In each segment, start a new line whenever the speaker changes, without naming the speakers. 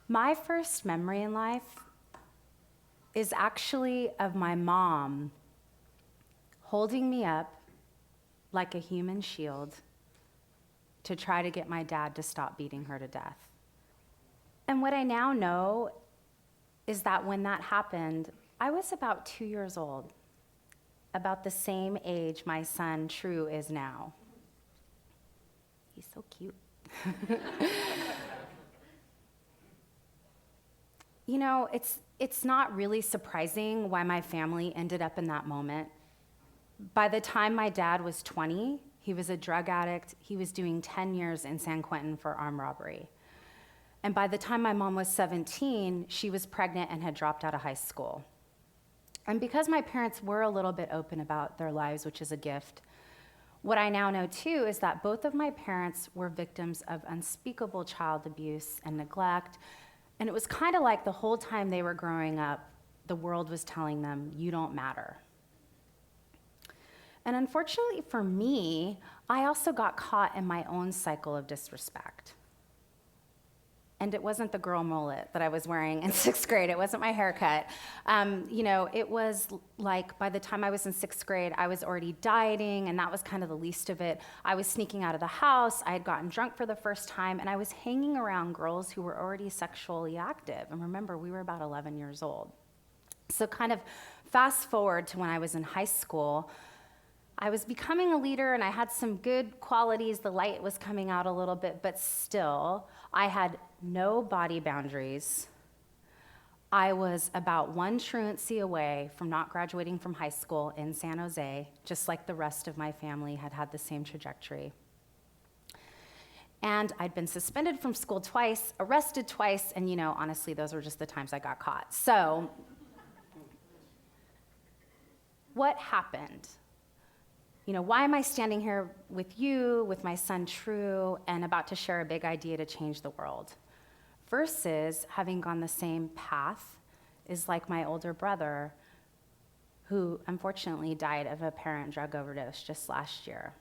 My first memory in life is actually of my mom holding me up like a human shield to try to get my dad to stop beating her to death. And what I now know is that when that happened, I was about 2 years old, about the same age my son True is now. He's so cute. You know, it's not really surprising why my family ended up in that moment. By the time my dad was 20, he was a drug addict. He was doing 10 years in San Quentin for armed robbery. And by the time my mom was 17, she was pregnant and had dropped out of high school. And because my parents were a little bit open about their lives, which is a gift, what I now know too is that both of my parents were victims of unspeakable child abuse and neglect. And it was kind of like the whole time they were growing up, the world was telling them, you don't matter. And unfortunately for me, I also got caught in my own cycle of disrespect. And it wasn't the girl mullet that I was wearing in 6th grade. It wasn't my haircut. It was like by the time I was in 6th grade, I was already dieting, and that was kind of the least of it. I was sneaking out of the house. I had gotten drunk for the first time, and I was hanging around girls who were already sexually active. And remember, we were about 11 years old. So kind of fast forward to when I was in high school, I was becoming a leader and I had some good qualities. The light was coming out a little bit, but still, I had no body boundaries. I was about one truancy away from not graduating from high school in San Jose, just like the rest of my family had had the same trajectory. And I'd been suspended from school twice, arrested twice, and honestly, those were just the times I got caught. So, what happened? Why am I standing here with you, with my son True, and about to share a big idea to change the world? Versus having gone the same path is like my older brother, who unfortunately died of apparent drug overdose just last year.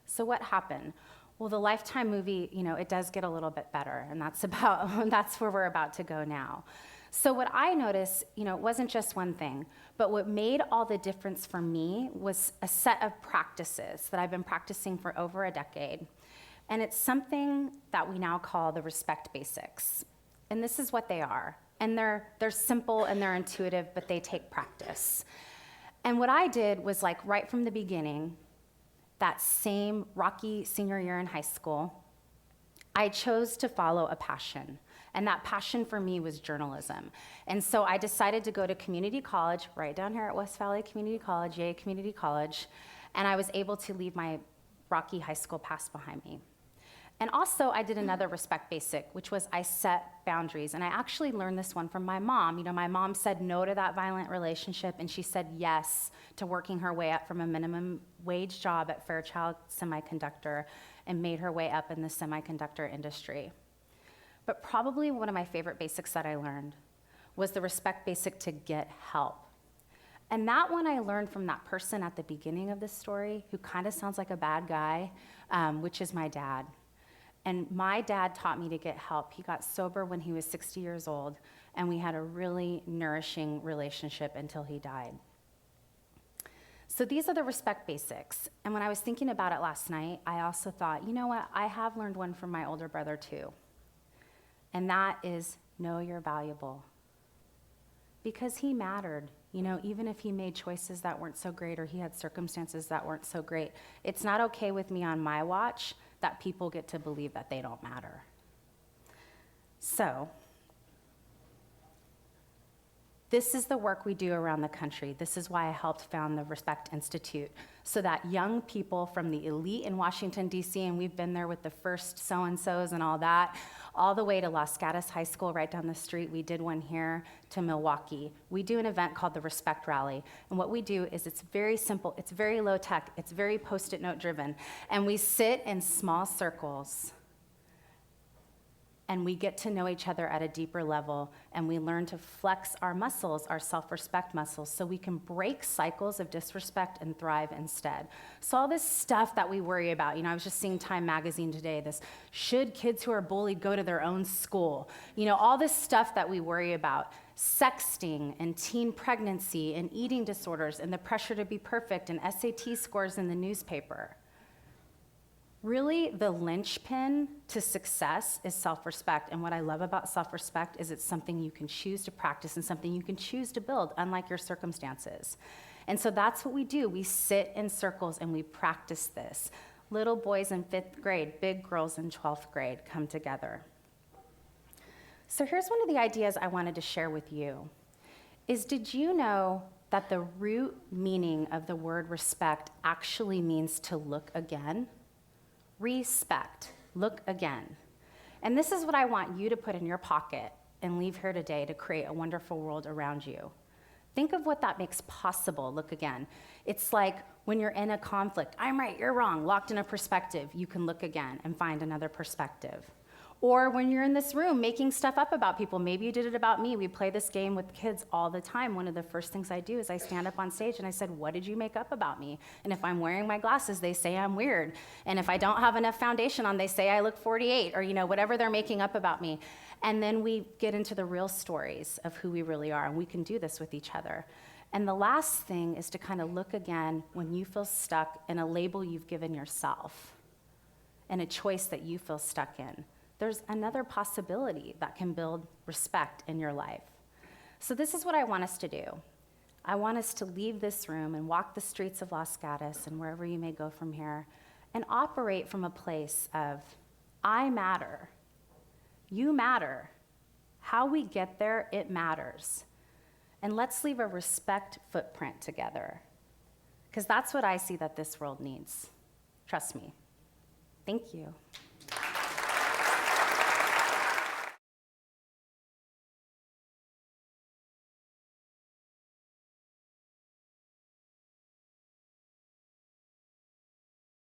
So what happened? Well, the Lifetime movie, it does get a little bit better, and that's where we're about to go now. So what I noticed, it wasn't just one thing, but what made all the difference for me was a set of practices that I've been practicing for over a decade. And it's something that we now call the respect basics. And this is what they are. And they're simple and they're intuitive, but they take practice. And what I did was right from the beginning, that same rocky senior year in high school, I chose to follow a passion. And that passion for me was journalism. And so I decided to go to community college, right down here at West Valley Community College, Yale Community College, and I was able to leave my rocky high school past behind me. And also I did another respect basic, which was I set boundaries. And I actually learned this one from my mom. My mom said no to that violent relationship, and she said yes to working her way up from a minimum wage job at Fairchild Semiconductor and made her way up in the semiconductor industry. But probably one of my favorite basics that I learned was the respect basic to get help. And that one I learned from that person at the beginning of this story who kind of sounds like a bad guy, which is my dad. And my dad taught me to get help. He got sober when he was 60 years old, and we had a really nourishing relationship until he died. So these are the respect basics. And when I was thinking about it last night, I also thought, you know what, I have learned one from my older brother too. And that is know you're valuable. Because he mattered, even if he made choices that weren't so great or he had circumstances that weren't so great. It's not okay with me on my watch that people get to believe that they don't matter. So, this is the work we do around the country. This is why I helped found the Respect Institute, so that young people from the elite in Washington, D.C., and we've been there with the first so-and-sos and all that, all the way to Los Gatos High School right down the street. We did one here to Milwaukee. We do an event called the Respect Rally. And what we do is it's very simple, it's very low tech, it's very Post-it note driven. And we sit in small circles and we get to know each other at a deeper level, and we learn to flex our muscles, our self-respect muscles, so we can break cycles of disrespect and thrive instead. So all this stuff that we worry about, I was just seeing Time magazine today, this, should kids who are bullied go to their own school? All this stuff that we worry about, sexting and teen pregnancy and eating disorders and the pressure to be perfect and SAT scores in the newspaper. Really, the linchpin to success is self-respect. And what I love about self-respect is it's something you can choose to practice and something you can choose to build, unlike your circumstances. And so that's what we do. We sit in circles and we practice this. Little boys in 5th grade, big girls in 12th grade come together. So here's one of the ideas I wanted to share with you, is did you know that the root meaning of the word respect actually means to look again? Respect, look again. And this is what I want you to put in your pocket and leave here today to create a wonderful world around you. Think of what that makes possible, look again. It's like when you're in a conflict, I'm right, you're wrong, locked in a perspective, you can look again and find another perspective. Or when you're in this room making stuff up about people, maybe you did it about me. We play this game with kids all the time. One of the first things I do is I stand up on stage and I said, what did you make up about me? And if I'm wearing my glasses, they say I'm weird. And if I don't have enough foundation on, they say I look 48, or whatever they're making up about me. And then we get into the real stories of who we really are, and we can do this with each other. And the last thing is to kind of look again when you feel stuck in a label you've given yourself and a choice that you feel stuck in. There's another possibility that can build respect in your life. So this is what I want us to do. I want us to leave this room and walk the streets of Los Gatos and wherever you may go from here and operate from a place of, I matter. You matter. How we get there, it matters. And let's leave a respect footprint together, because that's what I see that this world needs. Trust me. Thank you.